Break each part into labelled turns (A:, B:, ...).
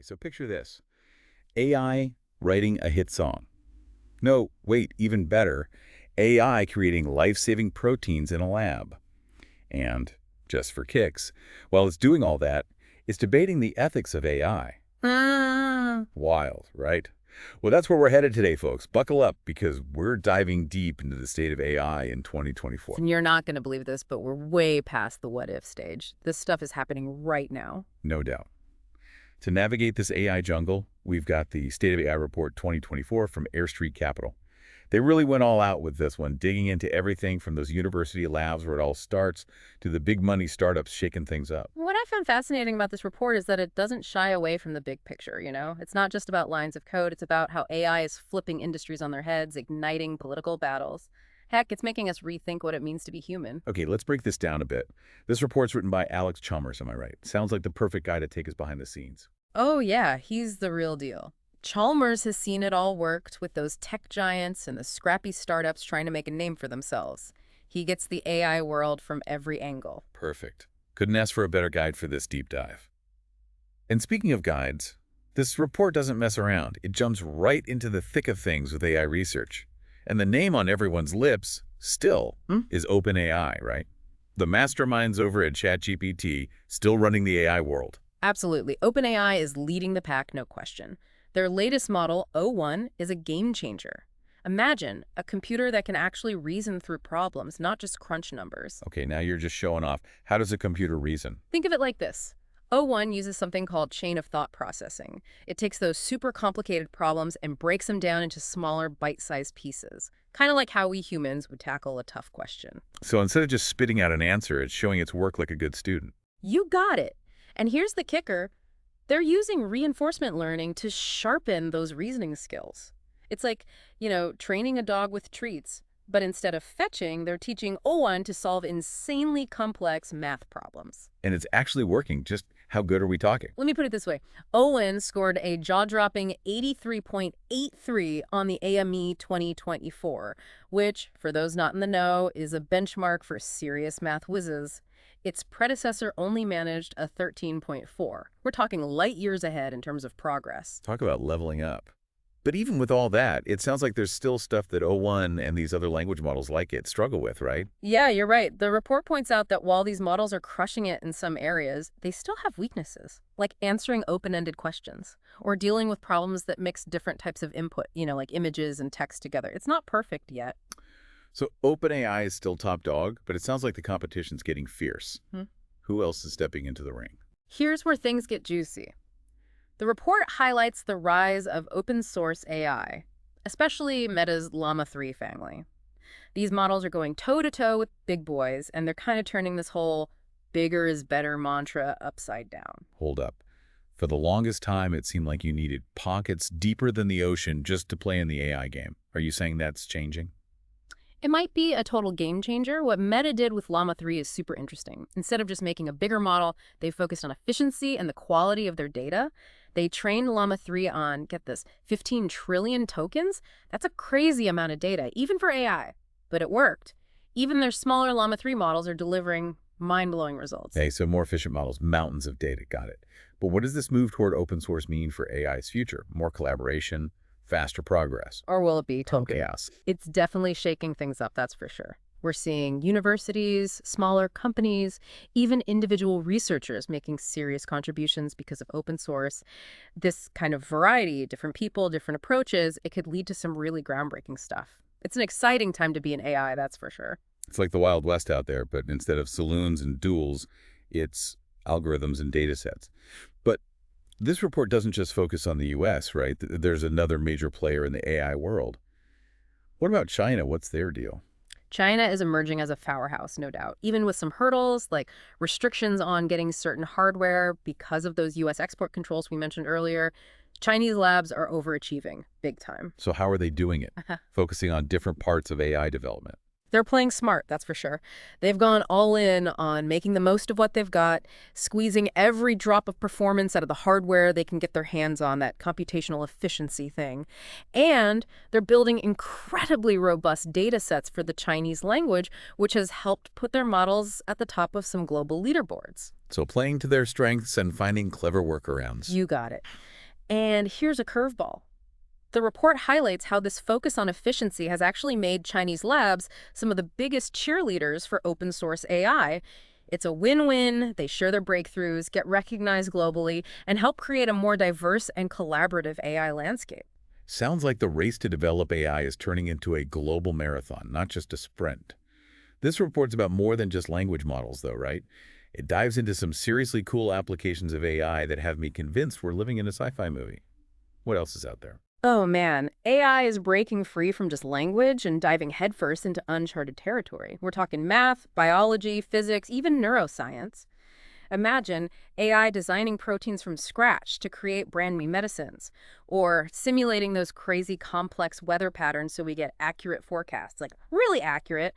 A: So picture this. AI writing a hit song. No, wait, even better. AI creating life-saving proteins in a lab. And, just for kicks, while it's doing all that, it's debating the ethics of AI. Wild, right? Well, that's where we're headed today, folks. Buckle up, because we're diving deep into the state of AI in 2024.
B: And you're not going to believe this, but we're way past the what-if stage. This stuff is happening right now.
A: No doubt. To navigate this AI jungle, we've got the State of AI Report 2024 from Air Street Capital. They really went all out with this one, digging into everything from those university labs where it all starts to the big money startups shaking things up.
B: What I found fascinating about this report is that it doesn't shy away from the big picture, It's not just about lines of code. It's about how AI is flipping industries on their heads, igniting political battles. Heck, it's making us rethink what it means to be human.
A: Okay, let's break this down a bit. This report's written by Alex Chalmers, am I right? Sounds like the perfect guy to take us behind the scenes.
B: Oh, yeah, he's the real deal. Chalmers has seen it all worked with those tech giants and the scrappy startups trying to make a name for themselves. He gets the AI world from every angle.
A: Perfect. Couldn't ask for a better guide for this deep dive. And speaking of guides, this report doesn't mess around. It jumps right into the thick of things with AI research. And the name on everyone's lips, still, is OpenAI, right? The masterminds over at ChatGPT still running the AI world.
B: Absolutely. OpenAI is leading the pack, no question. Their latest model, O1, is a game changer. Imagine a computer that can actually reason through problems, not just crunch numbers.
A: Okay, now you're just showing off. How does a computer reason?
B: Think of it like this. O1 uses something called chain of thought processing. It takes those super complicated problems and breaks them down into smaller, bite-sized pieces. Kind of like how we humans would tackle a tough question.
A: So instead of just spitting out an answer, it's showing its work like a good student.
B: You got it. And here's the kicker. They're using reinforcement learning to sharpen those reasoning skills. It's like, training a dog with treats. But instead of fetching, they're teaching O1 to solve insanely complex math problems.
A: And it's actually working. Just how good are we talking?
B: Let me put it this way. Owen scored a jaw-dropping 83.83 on the AME 2024, which, for those not in the know, is a benchmark for serious math whizzes. Its predecessor only managed a 13.4. We're talking light years ahead in terms of progress.
A: Talk about leveling up. But even with all that, it sounds like there's still stuff that O1 and these other language models like it struggle with, right?
B: Yeah, you're right. The report points out that while these models are crushing it in some areas, they still have weaknesses, like answering open-ended questions or dealing with problems that mix different types of input, like images and text together. It's not perfect yet.
A: So OpenAI is still top dog, but it sounds like the competition's getting fierce. Who else is stepping into the ring?
B: Here's where things get juicy. The report highlights the rise of open-source AI, especially Meta's Llama 3 family. These models are going toe-to-toe with big boys, and they're kind of turning this whole bigger is better mantra upside down.
A: Hold up. For the longest time, it seemed like you needed pockets deeper than the ocean just to play in the AI game. Are you saying that's changing?
B: It might be a total game changer. What Meta did with Llama 3 is super interesting. Instead of just making a bigger model, they focused on efficiency and the quality of their data. They trained Llama 3 on, get this, 15 trillion tokens? That's a crazy amount of data, even for AI. But it worked. Even their smaller Llama 3 models are delivering mind-blowing results.
A: Okay, so more efficient models, mountains of data, got it. But what does this move toward open source mean for AI's future? More collaboration, faster progress?
B: Or will it be total
A: chaos?
B: It's definitely shaking things up, that's for sure. We're seeing universities, smaller companies, even individual researchers making serious contributions because of open source. This kind of variety, different people, different approaches, it could lead to some really groundbreaking stuff. It's an exciting time to be in AI, that's for sure.
A: It's like the Wild West out there, but instead of saloons and duels, it's algorithms and data sets. But this report doesn't just focus on the US, right? There's another major player in the AI world. What about China? What's their deal?
B: China is emerging as a powerhouse, no doubt, even with some hurdles like restrictions on getting certain hardware because of those U.S. export controls we mentioned earlier. Chinese labs are overachieving big time.
A: So how are they doing it? Focusing on different parts of AI development.
B: They're playing smart, that's for sure. They've gone all in on making the most of what they've got, squeezing every drop of performance out of the hardware they can get their hands on, that computational efficiency thing. And they're building incredibly robust data sets for the Chinese language, which has helped put their models at the top of some global leaderboards.
A: So playing to their strengths and finding clever workarounds.
B: You got it. And here's a curveball. The report highlights how this focus on efficiency has actually made Chinese labs some of the biggest cheerleaders for open source AI. It's a win-win. They share their breakthroughs, get recognized globally, and help create a more diverse and collaborative AI landscape.
A: Sounds like the race to develop AI is turning into a global marathon, not just a sprint. This report's about more than just language models, though, right? It dives into some seriously cool applications of AI that have me convinced we're living in a sci-fi movie. What else is out there?
B: Oh man, AI is breaking free from just language and diving headfirst into uncharted territory. We're talking math, biology, physics, even neuroscience. Imagine AI designing proteins from scratch to create brand new medicines, or simulating those crazy complex weather patterns so we get accurate forecasts, like really accurate,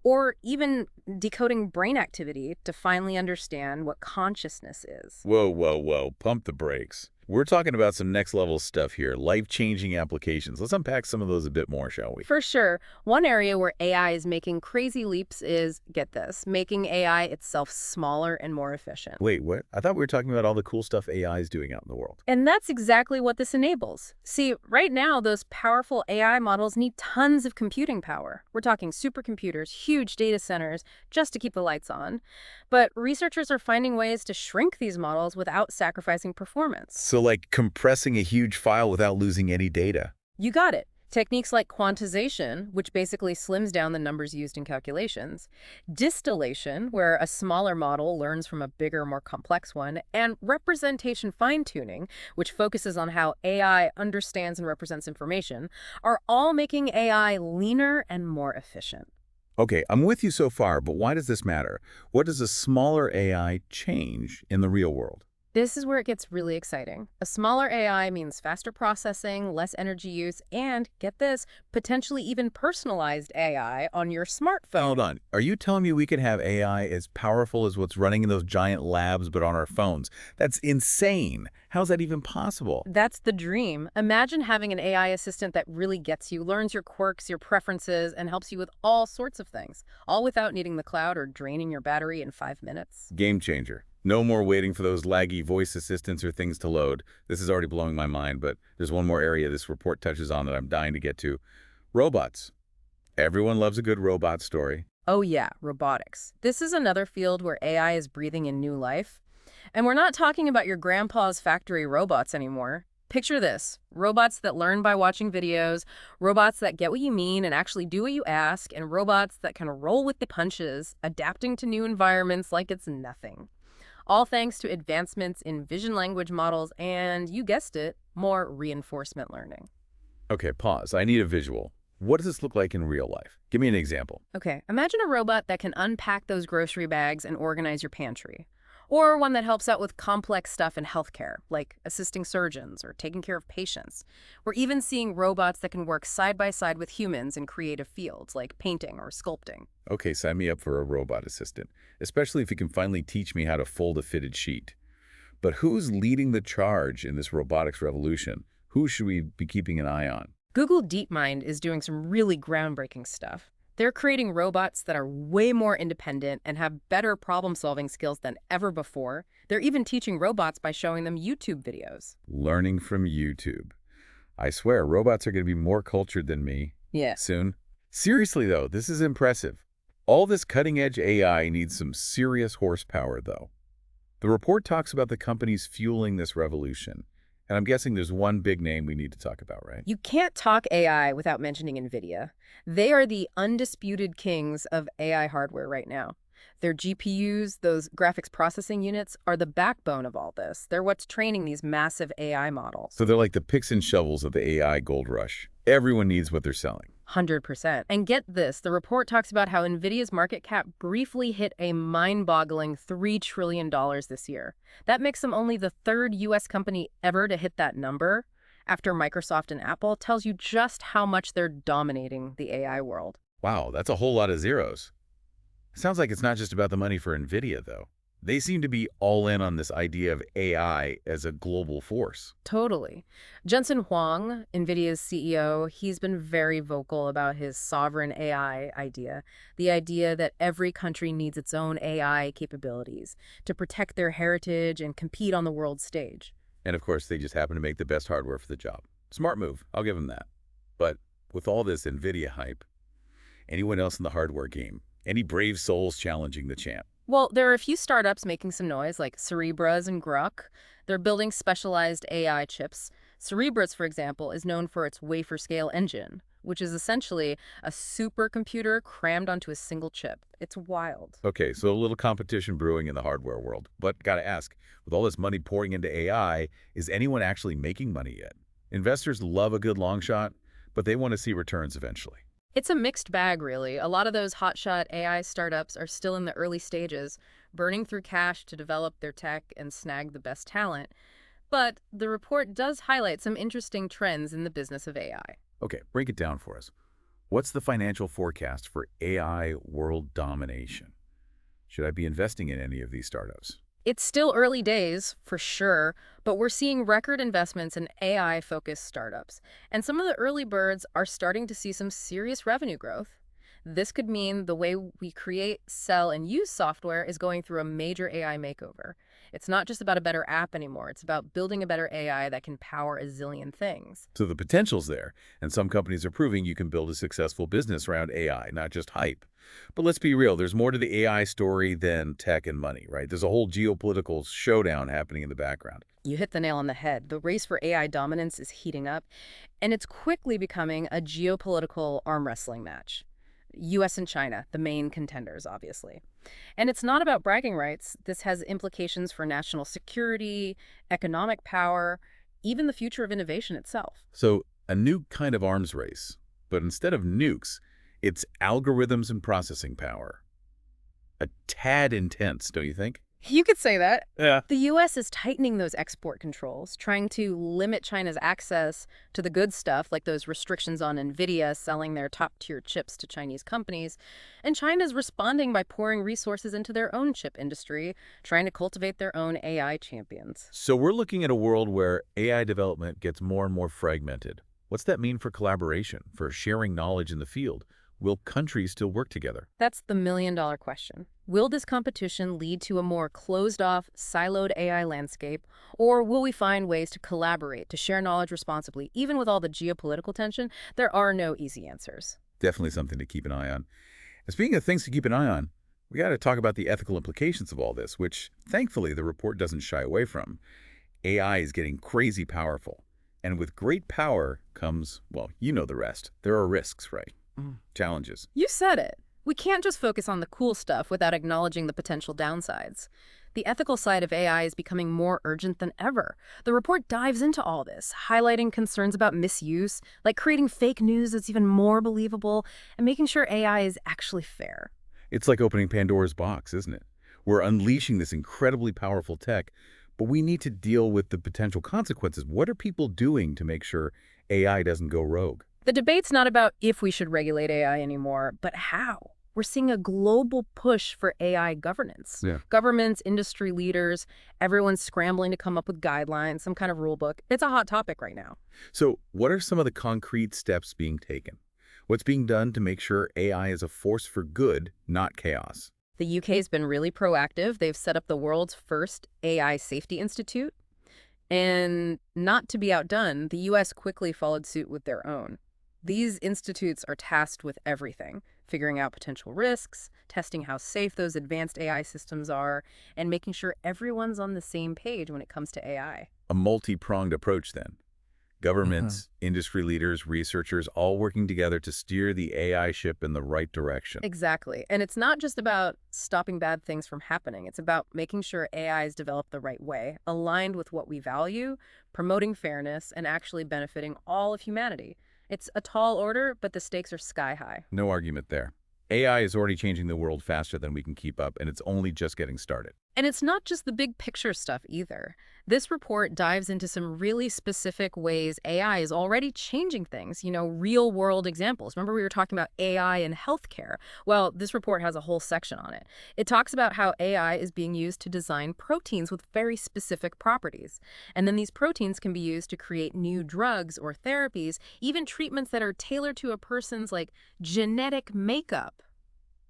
B: or even decoding brain activity to finally understand what consciousness is.
A: Whoa, whoa, whoa. Pump the brakes. We're talking about some next-level stuff here, life-changing applications. Let's unpack some of those a bit more, shall we?
B: For sure, one area where AI is making crazy leaps is, get this, making AI itself smaller and more efficient.
A: Wait, what? I thought we were talking about all the cool stuff AI is doing out in the world.
B: And that's exactly what this enables. See, right now, those powerful AI models need tons of computing power. We're talking supercomputers, huge data centers, just to keep the lights on. But researchers are finding ways to shrink these models without sacrificing performance.
A: So like compressing a huge file without losing any data.
B: You got it. Techniques like quantization, which basically slims down the numbers used in calculations, distillation, where a smaller model learns from a bigger, more complex one, and representation fine-tuning, which focuses on how AI understands and represents information, are all making AI leaner and more efficient.
A: Okay, I'm with you so far, but why does this matter? What does a smaller AI change in the real world?
B: This is where it gets really exciting. A smaller AI means faster processing, less energy use, and, get this, potentially even personalized AI on your smartphone.
A: Hold on. Are you telling me we could have AI as powerful as what's running in those giant labs but on our phones? That's insane. How's that even possible?
B: That's the dream. Imagine having an AI assistant that really gets you, learns your quirks, your preferences, and helps you with all sorts of things, all without needing the cloud or draining your battery in 5 minutes.
A: Game changer. No more waiting for those laggy voice assistants or things to load. This is already blowing my mind, but there's one more area this report touches on that I'm dying to get to. Robots. Everyone loves a good robot story.
B: Oh yeah, robotics. This is another field where AI is breathing in new life. And we're not talking about your grandpa's factory robots anymore. Picture this, robots that learn by watching videos, robots that get what you mean and actually do what you ask, and robots that can roll with the punches, adapting to new environments like it's nothing. All thanks to advancements in vision language models and, you guessed it, more reinforcement learning.
A: Okay, pause. I need a visual. What does this look like in real life? Give me an example.
B: Okay, imagine a robot that can unpack those grocery bags and organize your pantry. Or one that helps out with complex stuff in healthcare, like assisting surgeons or taking care of patients. We're even seeing robots that can work side by side with humans in creative fields, like painting or sculpting.
A: Okay, sign me up for a robot assistant, especially if you can finally teach me how to fold a fitted sheet. But who's leading the charge in this robotics revolution? Who should we be keeping an eye on?
B: Google DeepMind is doing some really groundbreaking stuff. They're creating robots that are way more independent and have better problem-solving skills than ever before. They're even teaching robots by showing them YouTube videos.
A: Learning from YouTube. I swear, robots are going to be more cultured than me.
B: Yeah.
A: Soon. Seriously, though, this is impressive. All this cutting-edge AI needs some serious horsepower, though. The report talks about the companies fueling this revolution. And I'm guessing there's one big name we need to talk about, right?
B: You can't talk AI without mentioning NVIDIA. They are the undisputed kings of AI hardware right now. Their GPUs, those graphics processing units, are the backbone of all this. They're what's training these massive AI models.
A: So they're like the picks and shovels of the AI gold rush. Everyone needs what they're selling.
B: 100%. And get this, the report talks about how NVIDIA's market cap briefly hit a mind-boggling $3 trillion this year. That makes them only the third U.S. company ever to hit that number, after Microsoft and Apple. Tells you just how much they're dominating the AI world.
A: Wow, that's a whole lot of zeros. Sounds like it's not just about the money for NVIDIA, though. They seem to be all in on this idea of AI as a global force.
B: Totally. Jensen Huang, NVIDIA's CEO, he's been very vocal about his sovereign AI idea, the idea that every country needs its own AI capabilities to protect their heritage and compete on the world stage.
A: And of course, they just happen to make the best hardware for the job. Smart move. I'll give them that. But with all this NVIDIA hype, anyone else in the hardware game? Any brave souls challenging the champ?
B: Well, there are a few startups making some noise, like Cerebra's and Grok. They're building specialized AI chips. Cerebra's, for example, is known for its wafer-scale engine, which is essentially a supercomputer crammed onto a single chip. It's wild.
A: Okay, so a little competition brewing in the hardware world. But gotta ask, with all this money pouring into AI, is anyone actually making money yet? Investors love a good long shot, but they want to see returns eventually.
B: It's a mixed bag, really. A lot of those hotshot AI startups are still in the early stages, burning through cash to develop their tech and snag the best talent. But the report does highlight some interesting trends in the business of AI.
A: Okay, break it down for us. What's the financial forecast for AI world domination? Should I be investing in any of these startups?
B: It's still early days, for sure, but we're seeing record investments in AI-focused startups. And some of the early birds are starting to see some serious revenue growth. This could mean the way we create, sell, and use software is going through a major AI makeover. It's not just about a better app anymore. It's about building a better AI that can power a zillion things.
A: So the potential's there, and some companies are proving you can build a successful business around AI, not just hype. But let's be real, there's more to the AI story than tech and money, right? There's a whole geopolitical showdown happening in the background.
B: You hit the nail on the head. The race for AI dominance is heating up, and it's quickly becoming a geopolitical arm wrestling match. US and China, the main contenders, obviously. And it's not about bragging rights. This has implications for national security, economic power, even the future of innovation itself.
A: So a new kind of arms race, but instead of nukes, it's algorithms and processing power. A tad intense, don't you think?
B: You could say that.
A: Yeah.
B: The U.S. is tightening those export controls, trying to limit China's access to the good stuff, like those restrictions on NVIDIA selling their top-tier chips to Chinese companies. And China's responding by pouring resources into their own chip industry, trying to cultivate their own AI champions.
A: So we're looking at a world where AI development gets more and more fragmented. What's that mean for collaboration, for sharing knowledge in the field? Will countries still work together?
B: That's the million-dollar question. Will this competition lead to a more closed-off, siloed AI landscape, or will we find ways to collaborate, to share knowledge responsibly? Even with all the geopolitical tension, there are no easy answers.
A: Definitely something to keep an eye on. And speaking of things to keep an eye on, we got to talk about the ethical implications of all this, which thankfully the report doesn't shy away from. AI is getting crazy powerful. And with great power comes, well, you know the rest. There are risks, right? Challenges.
B: You said it. We can't just focus on the cool stuff without acknowledging the potential downsides. The ethical side of AI is becoming more urgent than ever. The report dives into all this, highlighting concerns about misuse, like creating fake news that's even more believable, and making sure AI is actually fair.
A: It's like opening Pandora's box, isn't it? We're unleashing this incredibly powerful tech, but we need to deal with the potential consequences. What are people doing to make sure AI doesn't go rogue?
B: The debate's not about if we should regulate AI anymore, but how. We're seeing a global push for AI governance.
A: Yeah.
B: Governments, industry leaders, everyone's scrambling to come up with guidelines, some kind of rule book. It's a hot topic right now.
A: So what are some of the concrete steps being taken? What's being done to make sure AI is a force for good, not chaos?
B: The UK has been really proactive. They've set up the world's first AI Safety Institute. And not to be outdone, the US quickly followed suit with their own. These institutes are tasked with everything, figuring out potential risks, testing how safe those advanced AI systems are, and making sure everyone's on the same page when it comes to AI.
A: A multi-pronged approach then. Governments, industry leaders, researchers, all working together to steer the AI ship in the right direction.
B: Exactly. And it's not just about stopping bad things from happening. It's about making sure AI is developed the right way, aligned with what we value, promoting fairness, and actually benefiting all of humanity. It's a tall order, but the stakes are sky high.
A: No argument there. AI is already changing the world faster than we can keep up, and it's only just getting started.
B: And it's not just the big picture stuff either. This report dives into some really specific ways AI is already changing things, real world examples. Remember we were talking about AI in healthcare? Well, this report has a whole section on it. It talks about how AI is being used to design proteins with very specific properties. And then these proteins can be used to create new drugs or therapies, even treatments that are tailored to a person's genetic makeup.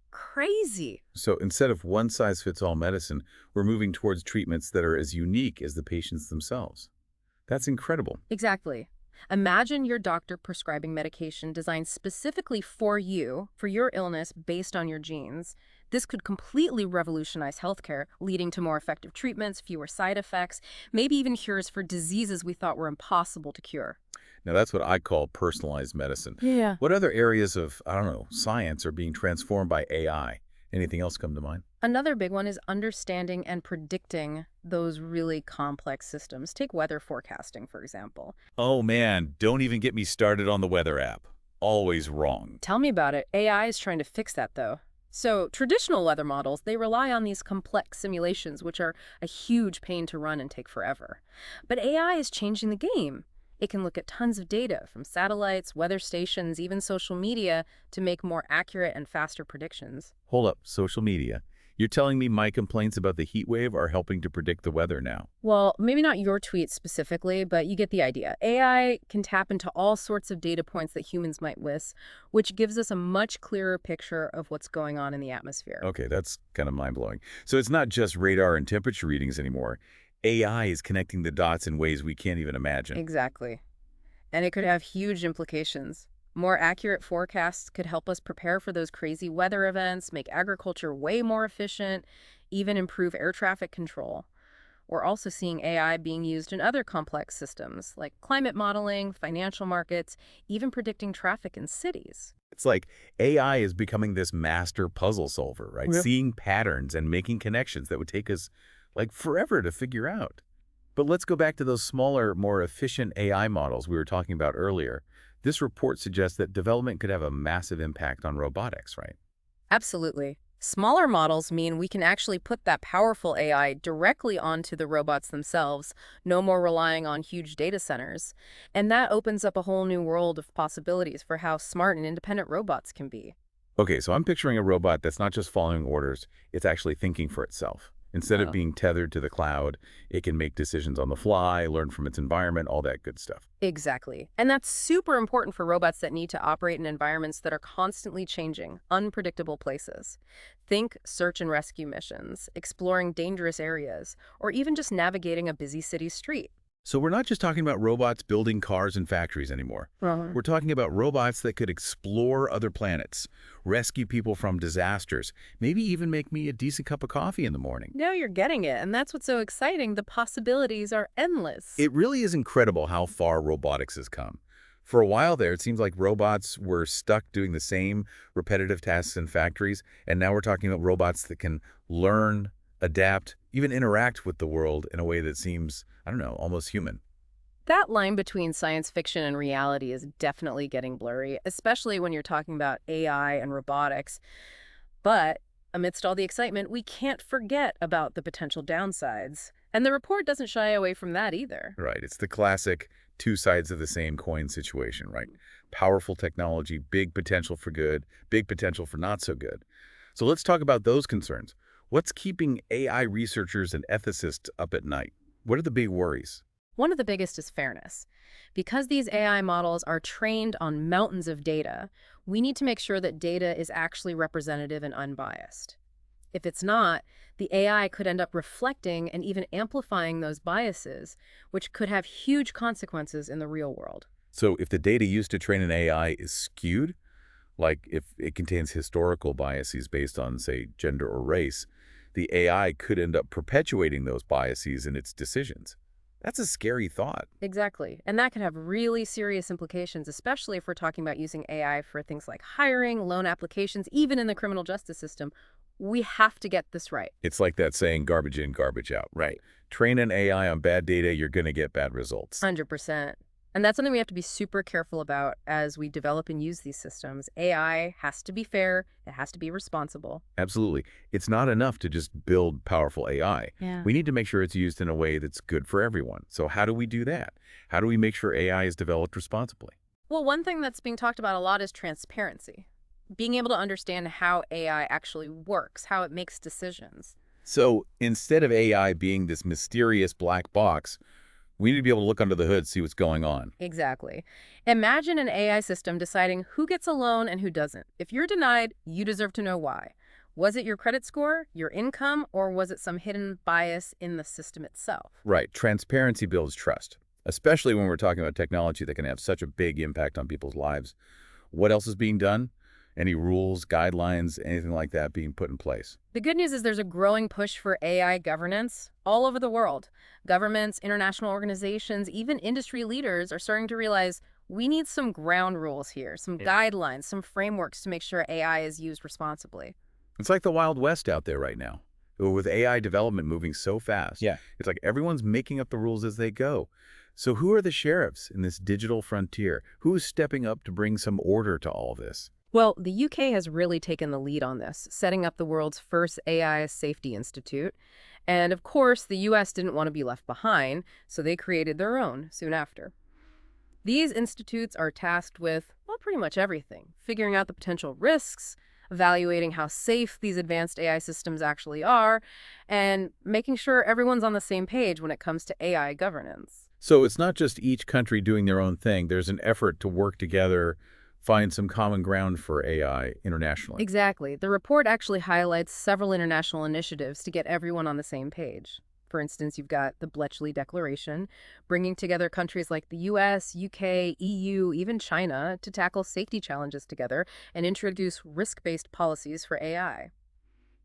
B: Crazy.
A: So instead of one-size-fits-all medicine, we're moving towards treatments that are as unique as the patients themselves. That's incredible.
B: Exactly. Imagine your doctor prescribing medication designed specifically for you, for your illness, based on your genes. This could completely revolutionize healthcare, leading to more effective treatments, fewer side effects, maybe even cures for diseases we thought were impossible to cure.
A: Now, that's what I call personalized medicine.
B: Yeah.
A: What other areas of, I don't know, science are being transformed by AI? Anything else come to mind?
B: Another big one is understanding and predicting those really complex systems. Take weather forecasting, for example.
A: Oh man, don't even get me started on the weather app. Always wrong.
B: Tell me about it. AI is trying to fix that, though. So traditional weather models, they rely on these complex simulations, which are a huge pain to run and take forever. But AI is changing the game. It can look at tons of data from satellites, weather stations, even social media to make more accurate and faster predictions.
A: Hold up, social media. You're telling me my complaints about the heat wave are helping to predict the weather now?
B: Well, maybe not your tweet specifically, but you get the idea. AI can tap into all sorts of data points that humans might miss, which gives us a much clearer picture of what's going on in the atmosphere.
A: Okay, that's kind of mind-blowing. So it's not just radar and temperature readings anymore. AI is connecting the dots in ways we can't even imagine.
B: Exactly. And it could have huge implications. More accurate forecasts could help us prepare for those crazy weather events, make agriculture way more efficient, even improve air traffic control. We're also seeing AI being used in other complex systems, like climate modeling, financial markets, even predicting traffic in cities.
A: It's like AI is becoming this master puzzle solver, right?
B: Yeah.
A: Seeing patterns and making connections that would take us like forever to figure out. But let's go back to those smaller, more efficient AI models we were talking about earlier. This report suggests that development could have a massive impact on robotics, right?
B: Absolutely. Smaller models mean we can actually put that powerful AI directly onto the robots themselves, no more relying on huge data centers. And that opens up a whole new world of possibilities for how smart and independent robots can be.
A: Okay, so I'm picturing a robot that's not just following orders, it's actually thinking for itself. Instead of
B: Oh.
A: being tethered to the cloud, it can make decisions on the fly, learn from its environment, all that good stuff.
B: Exactly. And that's super important for robots that need to operate in environments that are constantly changing, unpredictable places. Think search and rescue missions, exploring dangerous areas, or even just navigating a busy city street.
A: So we're not just talking about robots building cars and factories anymore. We're talking about robots that could explore other planets, rescue people from disasters, maybe even make me a decent cup of coffee in the morning.
B: Now you're getting it, and that's what's so exciting. The possibilities are endless.
A: It really is incredible how far robotics has come. For a while there, it seems like robots were stuck doing the same repetitive tasks in factories, and now we're talking about robots that can learn, adapt, even interact with the world in a way that seems, I don't know, almost human.
B: That line between science fiction and reality is definitely getting blurry, especially when you're talking about AI and robotics. But amidst all the excitement, we can't forget about the potential downsides. And the report doesn't shy away from that either.
A: Right. It's the classic two sides of the same coin situation, right? Powerful technology, big potential for good, big potential for not so good. So let's talk about those concerns. What's keeping AI researchers and ethicists up at night? What are the big worries?
B: One of the biggest is fairness. Because these AI models are trained on mountains of data, we need to make sure that data is actually representative and unbiased. If it's not, the AI could end up reflecting and even amplifying those biases, which could have huge consequences in the real world.
A: So if the data used to train an AI is skewed, like if it contains historical biases based on, say, gender or race, the AI could end up perpetuating those biases in its decisions. That's a scary thought.
B: Exactly. And that could have really serious implications, especially if we're talking about using AI for things like hiring, loan applications, even in the criminal justice system. We have to get this right.
A: It's like that saying, garbage in, garbage out.
B: Right.
A: Train an AI on bad data, you're going to get bad results.
B: 100%. And that's something we have to be super careful about as we develop and use these systems. AI has to be fair. It has to be responsible.
A: Absolutely. It's not enough to just build powerful AI.
B: Yeah.
A: We need to make sure it's used in a way that's good for everyone. So how do we do that? How do we make sure AI is developed responsibly?
B: Well, one thing that's being talked about a lot is transparency. Being able to understand how AI actually works, how it makes decisions.
A: So instead of AI being this mysterious black box, we need to be able to look under the hood, see what's going on.
B: Exactly. Imagine an AI system deciding who gets a loan and who doesn't. If you're denied, you deserve to know why. Was it your credit score, your income, or was it some hidden bias in the system itself?
A: Right. Transparency builds trust. especially when we're talking about technology that can have such a big impact on people's lives. What else is being done? Any rules, guidelines, anything like that being put in place?
B: The good news is there's a growing push for AI governance all over the world. Governments, international organizations, even industry leaders are starting to realize we need some ground rules here, some guidelines, some frameworks to make sure AI is used responsibly.
A: It's like the Wild West out there right now. With AI development moving so fast,
C: Yeah.
A: it's like everyone's making up the rules as they go. So who are the sheriffs in this digital frontier? Who is stepping up to bring some order to all this?
B: Well, the UK has really taken the lead on this, setting up the world's first AI Safety Institute. And of course, the US didn't want to be left behind, so they created their own soon after. These institutes are tasked with, well, pretty much everything, figuring out the potential risks, evaluating how safe these advanced AI systems actually are, and making sure everyone's on the same page when it comes to AI governance.
A: So it's not just each country doing their own thing. There's an effort to work together, find some common ground for AI internationally.
B: Exactly. The report actually highlights several international initiatives to get everyone on the same page. For instance, you've got the Bletchley Declaration, bringing together countries like the US, UK, EU, even China to tackle safety challenges together and introduce risk-based policies for AI.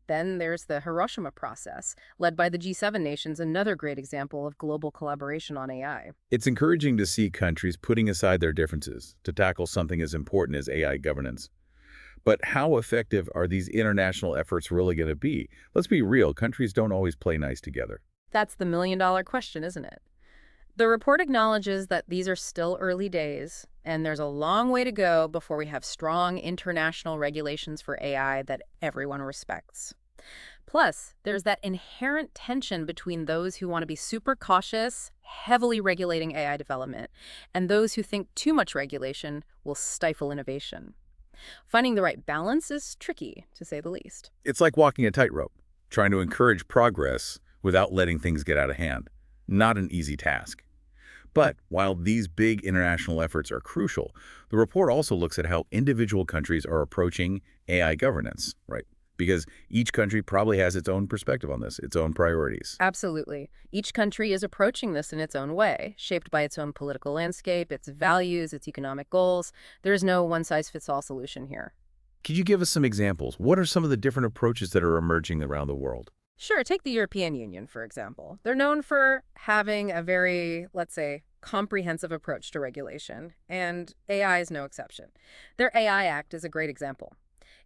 B: Then there's the Hiroshima process, led by the G7 nations, another great example of global collaboration on AI.
A: It's encouraging to see countries putting aside their differences to tackle something as important as AI governance. But how effective are these international efforts really going to be? Let's be real, countries don't always play nice together.
B: That's the million-dollar question, isn't it? The report acknowledges that these are still early days, and there's a long way to go before we have strong international regulations for AI that everyone respects. Plus, there's that inherent tension between those who want to be super cautious, heavily regulating AI development, and those who think too much regulation will stifle innovation. Finding the right balance is tricky, to say the least.
A: It's like walking a tightrope, trying to encourage progress without letting things get out of hand. Not an easy task. But while these big international efforts are crucial, the report also looks at how individual countries are approaching AI governance, right? Because each country probably has its own perspective on this, its own priorities.
B: Absolutely. Each country is approaching this in its own way, shaped by its own political landscape, its values, its economic goals. There is no one-size-fits-all solution here.
A: Could you give us some examples? What are some of the different approaches that are emerging around the world?
B: Sure, take the European Union, for example. They're known for having a very, let's say, comprehensive approach to regulation, and AI is no exception. Their AI Act is a great example.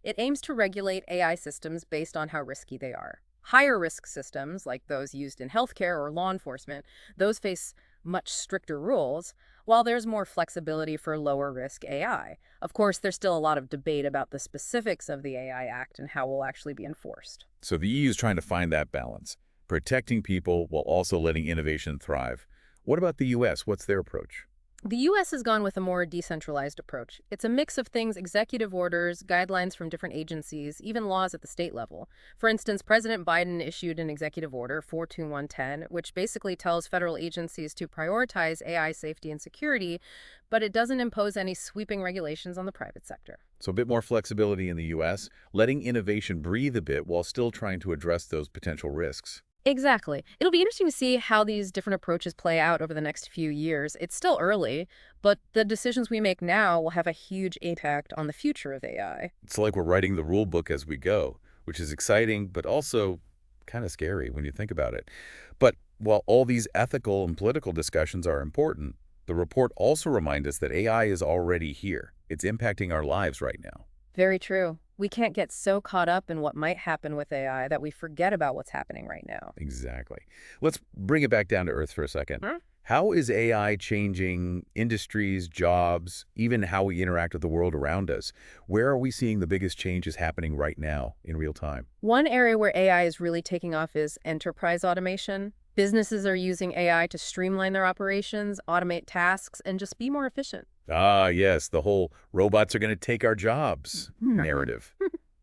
B: It aims to regulate AI systems based on how risky they are. Higher risk systems, like those used in healthcare or law enforcement, those face much stricter rules, while there's more flexibility for lower risk AI. Of course, there's still a lot of debate about the specifics of the AI Act and how it will actually be enforced.
A: So the EU is trying to find that balance, protecting people while also letting innovation thrive. What about the US? What's their approach?
B: The U.S. has gone with a more decentralized approach. It's a mix of things: executive orders, guidelines from different agencies, even laws at the state level. For instance, President Biden issued an executive order, 42110, which basically tells federal agencies to prioritize AI safety and security, but it doesn't impose any sweeping regulations on the private sector.
A: So a bit more flexibility in the US, letting innovation breathe a bit while still trying to address those potential risks.
B: Exactly. It'll be interesting to see how these different approaches play out over the next few years. It's still early, but the decisions we make now will have a huge impact on the future of AI.
A: It's like we're writing the rule book as we go, which is exciting, but also kind of scary when you think about it. But while all these ethical and political discussions are important, the report also reminds us that AI is already here. It's impacting our lives right now.
B: Very true. We can't get so caught up in what might happen with AI that we forget about what's happening right now.
A: Exactly. Let's bring it back down to earth for a second. How is AI changing industries, jobs, even how we interact with the world around us? Where are we seeing the biggest changes happening right now in real time?
B: One area where AI is really taking off is enterprise automation. Businesses are using AI to streamline their operations, automate tasks, and just be more efficient.
A: Ah, yes, the whole robots are going to take our jobs narrative.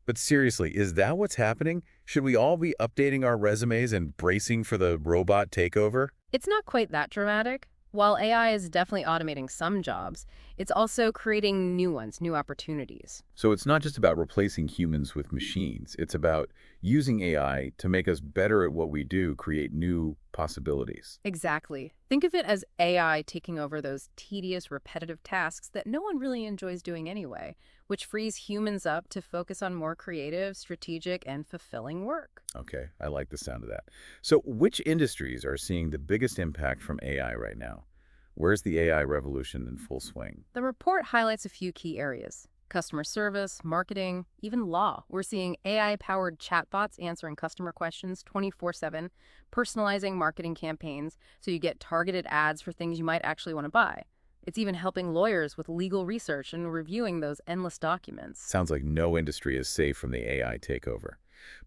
A: But seriously, is that what's happening? Should we all be updating our resumes and bracing for the robot takeover?
B: It's not quite that dramatic. While AI is definitely automating some jobs, it's also creating new ones, new opportunities.
A: So it's not just about replacing humans with machines. It's about using AI to make us better at what we do, create new possibilities.
B: Exactly. Think of it as AI taking over those tedious, repetitive tasks that no one really enjoys doing anyway, which frees humans up to focus on more creative, strategic, and fulfilling work.
A: Okay, I like the sound of that. So which industries are seeing the biggest impact from AI right now? Where's the AI revolution in full swing?
B: The report highlights a few key areas: customer service, marketing, even law. We're seeing AI-powered chatbots answering customer questions 24/7, personalizing marketing campaigns so you get targeted ads for things you might actually want to buy. It's even helping lawyers with legal research and reviewing those endless documents.
A: Sounds like no industry is safe from the AI takeover.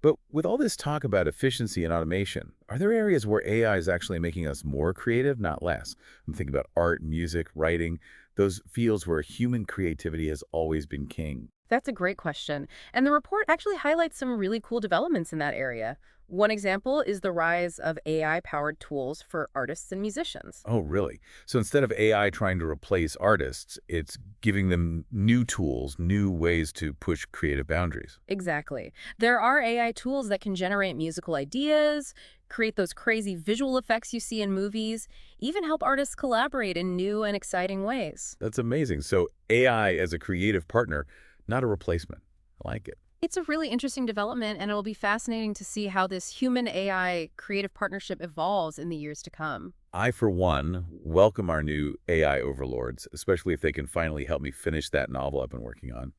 A: But with all this talk about efficiency and automation, are there areas where AI is actually making us more creative, not less? I'm thinking about art, music, writing, those fields where human creativity has always been king.
B: That's a great question. And the report actually highlights some really cool developments in that area. One example is the rise of AI-powered tools for artists and musicians.
A: Oh, really? So instead of AI trying to replace artists, it's giving them new tools, new ways to push creative boundaries.
B: Exactly. There are AI tools that can generate musical ideas, create those crazy visual effects you see in movies, even help artists collaborate in new and exciting ways.
A: That's amazing. So AI as a creative partner, not a replacement. I like it.
B: It's a really interesting development, and it'll be fascinating to see how this human-AI creative partnership evolves in the years to come.
A: I, for one, welcome our new AI overlords, especially if they can finally help me finish that novel I've been working on.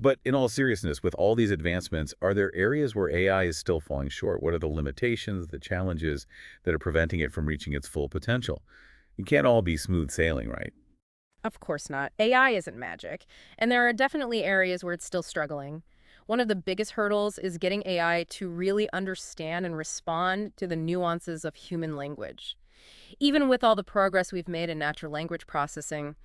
A: But in all seriousness, with all these advancements, are there areas where AI is still falling short? What are the limitations, the challenges that are preventing it from reaching its full potential? It can't all be smooth sailing, right?
B: Of course not. AI isn't magic, and there are definitely areas where it's still struggling. One of the biggest hurdles is getting AI to really understand and respond to the nuances of human language. Even with all the progress we've made in natural language processing,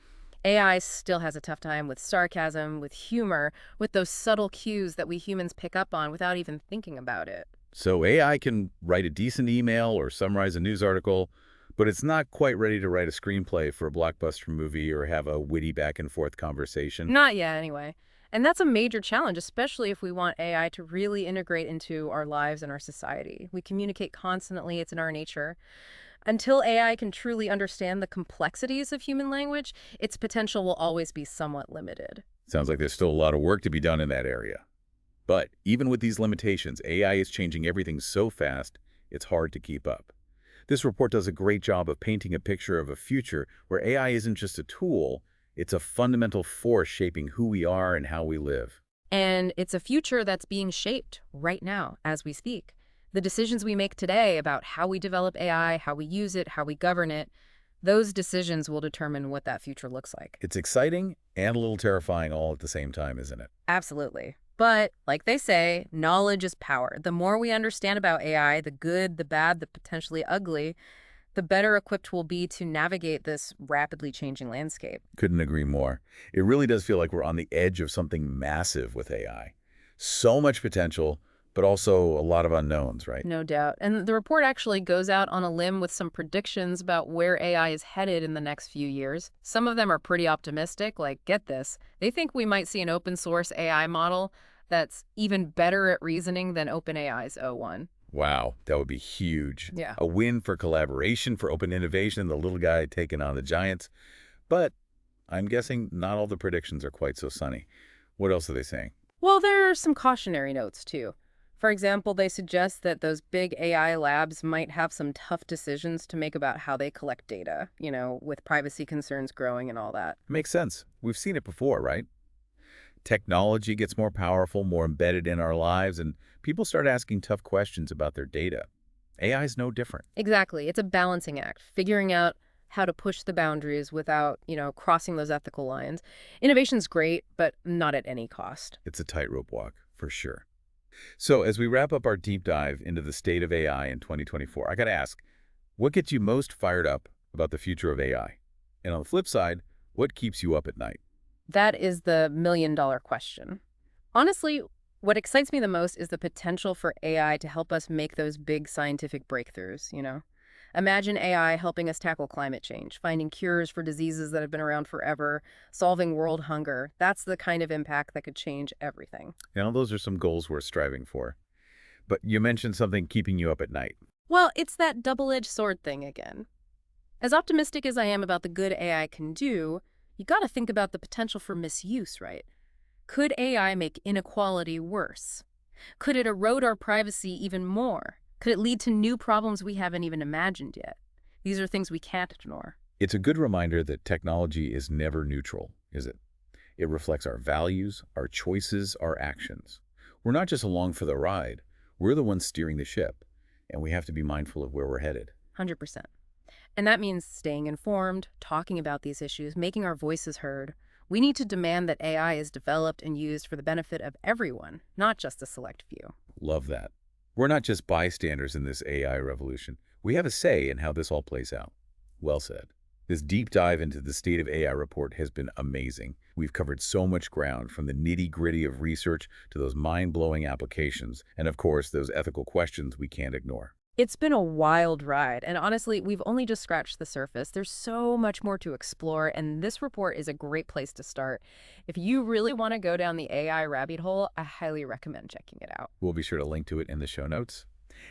B: AI still has a tough time with sarcasm, with humor, with those subtle cues that we humans pick up on without even thinking about it.
A: So AI can write a decent email or summarize a news article, but it's not quite ready to write a screenplay for a blockbuster movie or have a witty back and forth conversation.
B: Not yet, anyway. And that's a major challenge, especially if we want AI to really integrate into our lives and our society. We communicate constantly, it's in our nature. Until AI can truly understand the complexities of human language, its potential will always be somewhat limited.
A: Sounds like there's still a lot of work to be done in that area. But even with these limitations, AI is changing everything so fast, it's hard to keep up. This report does a great job of painting a picture of a future where AI isn't just a tool, it's a fundamental force shaping who we are and how we live.
B: And it's a future that's being shaped right now as we speak. The decisions we make today about how we develop AI, how we use it, how we govern it, those decisions will determine what that future looks like.
A: It's exciting and a little terrifying all at the same time, isn't it?
B: Absolutely. But like they say, knowledge is power. The more we understand about AI, the good, the bad, the potentially ugly, the better equipped we'll be to navigate this rapidly changing landscape.
A: Couldn't agree more. It really does feel like we're on the edge of something massive with AI. So much potential, but also a lot of unknowns, right?
B: No doubt. And the report actually goes out on a limb with some predictions about where AI is headed in the next few years. Some of them are pretty optimistic, like, get this, they think we might see an open source AI model that's even better at reasoning than OpenAI's O1.
A: Wow, that would be huge.
B: Yeah.
A: A win for collaboration, for open innovation, the little guy taking on the giants. But I'm guessing not all the predictions are quite so sunny. What else are they saying?
B: Well, there are some cautionary notes, too. For example, they suggest that those big AI labs might have some tough decisions to make about how they collect data, with privacy concerns growing and all that.
A: Makes sense. We've seen it before, right? Technology gets more powerful, more embedded in our lives, and people start asking tough questions about their data. AI is no different.
B: Exactly. It's a balancing act, figuring out how to push the boundaries without, crossing those ethical lines. Innovation's great, but not at any cost.
A: It's a tightrope walk, for sure. So as we wrap up our deep dive into the state of AI in 2024, I got to ask, what gets you most fired up about the future of AI? And on the flip side, what keeps you up at night?
B: That is the million-dollar question. Honestly, what excites me the most is the potential for AI to help us make those big scientific breakthroughs. Imagine AI helping us tackle climate change, finding cures for diseases that have been around forever, solving world hunger. That's the kind of impact that could change everything.
A: Those are some goals we're striving for. But you mentioned something keeping you up at night.
B: Well, it's that double-edged sword thing again. As optimistic as I am about the good AI can do, you gotta think about the potential for misuse, right? Could AI make inequality worse? Could it erode our privacy even more? Could it lead to new problems we haven't even imagined yet? These are things we can't ignore.
A: It's a good reminder that technology is never neutral, is it? It reflects our values, our choices, our actions. We're not just along for the ride. We're the ones steering the ship, and we have to be mindful of where we're headed.
B: 100%. And that means staying informed, talking about these issues, making our voices heard. We need to demand that AI is developed and used for the benefit of everyone, not just a select few.
A: Love that. We're not just bystanders in this AI revolution. We have a say in how this all plays out. Well said. This deep dive into the State of AI report has been amazing. We've covered so much ground, from the nitty-gritty of research to those mind-blowing applications, and of course, those ethical questions we can't ignore.
B: It's been a wild ride, and honestly, we've only just scratched the surface. There's so much more to explore, and this report is a great place to start. If you really want to go down the AI rabbit hole, I highly recommend checking it out.
A: We'll be sure to link to it in the show notes.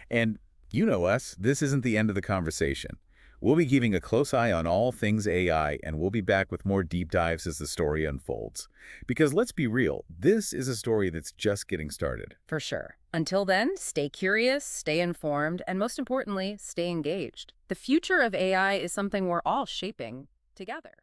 A: And you know us, this isn't the end of the conversation. We'll be keeping a close eye on all things AI, and we'll be back with more deep dives as the story unfolds. Because let's be real, this is a story that's just getting started.
B: For sure. Until then, stay curious, stay informed, and most importantly, stay engaged. The future of AI is something we're all shaping together.